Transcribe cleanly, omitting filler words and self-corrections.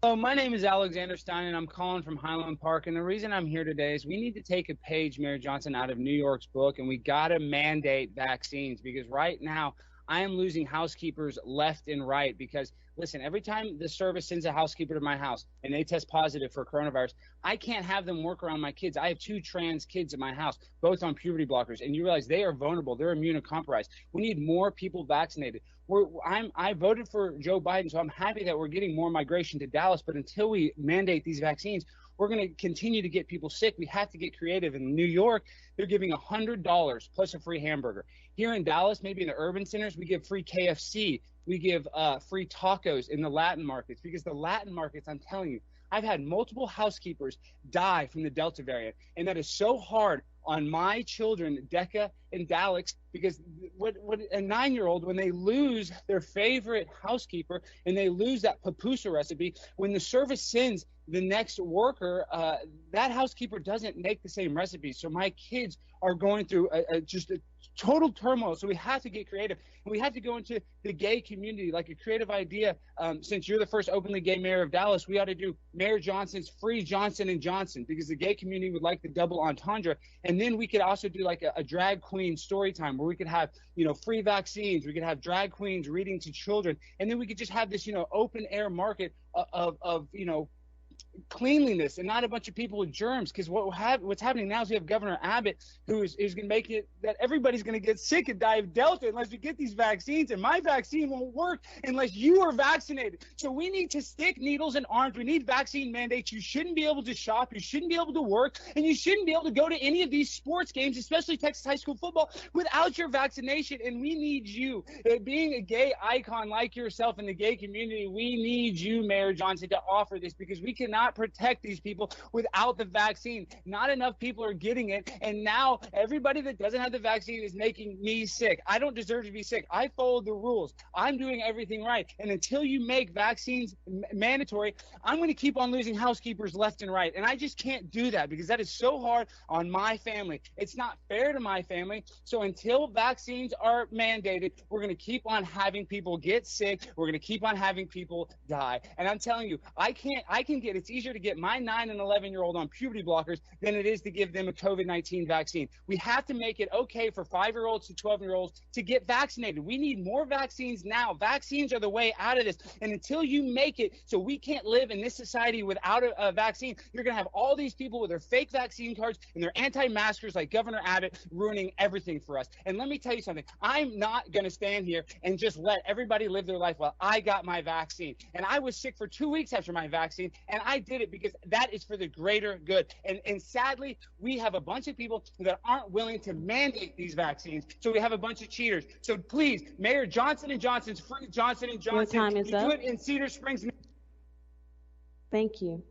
Hello, my name is Alexander Stein, and I'm calling from Highland Park. And the reason I'm here today is we need to take a page, Mayor Johnson, out of New York's book, and we got to mandate vaccines because right now I am losing housekeepers left and right because, listen, every time the service sends a housekeeper to my house and they test positive for coronavirus, I can't have them work around my kids. I have 2 trans kids in my house, both on puberty blockers, and you realize they are vulnerable. They're immunocompromised. We need more people vaccinated. I voted for Joe Biden, so I'm happy that we're getting more migration to Dallas. But until we mandate these vaccines, we're going to continue to get people sick. We have to get creative. In New York, they're giving $100 plus a free hamburger. Here in Dallas, maybe in the urban centers, we give free KFC. We give free tacos in the Latin markets because the Latin markets, I'm telling you, I've had multiple housekeepers die from the Delta variant, and that is so hard on my children, Decca and Dalix, because what a 9-year-old, when they lose their favorite housekeeper and they lose that pupusa recipe, when the service sends the next worker, that housekeeper doesn't make the same recipe. So my kids are going through just a total turmoil. So we have to get creative, and we have to go into the gay community, like a creative idea. Since you're the first openly gay mayor of Dallas, we ought to do Mayor Johnson's free Johnson & Johnson, because the gay community would like the double entendre. And then we could also do like a drag queen story time where we could have, free vaccines. We could have drag queens reading to children. And then we could just have this, open air market of cleanliness and not a bunch of people with germs. Because what's happening now is we have Governor Abbott who is going to make it that everybody's going to get sick and die of Delta unless we get these vaccines, and my vaccine won't work unless you are vaccinated. So we need to stick needles in arms. We need vaccine mandates. You shouldn't be able to shop, you shouldn't be able to work, and you shouldn't be able to go to any of these sports games, especially Texas high school football, without your vaccination. And we need you. Being a gay icon like yourself in the gay community, we need you, Mayor Johnson, to offer this, because we cannot protect these people without the vaccine. Not enough people are getting it, and now everybody that doesn't have the vaccine is making me sick. I don't deserve to be sick. I followed the rules. I'm doing everything right. And until you make vaccines mandatory, I'm going to keep on losing housekeepers left and right. And I just can't do that because that is so hard on my family. It's not fair to my family. So until vaccines are mandated, we're going to keep on having people get sick. We're going to keep on having people die. And I'm telling you, it's easier to get my 9 and 11-year-old on puberty blockers than it is to give them a COVID-19 vaccine. We have to make it okay for 5-year-olds to 12-year-olds to get vaccinated. We need more vaccines now. Vaccines are the way out of this. And until you make it so we can't live in this society without a vaccine, you're going to have all these people with their fake vaccine cards and their anti-maskers like Governor Abbott ruining everything for us. And let me tell you something. I'm not going to stand here and just let everybody live their life while I got my vaccine. And I was sick for 2 weeks after my vaccine, and I did it because that is for the greater good. And sadly, we have a bunch of people that aren't willing to mandate these vaccines. So we have a bunch of cheaters. So please, Mayor Johnson & Johnson's free Johnson & Johnson. Your time is up. Do it in Cedar Springs. Thank you.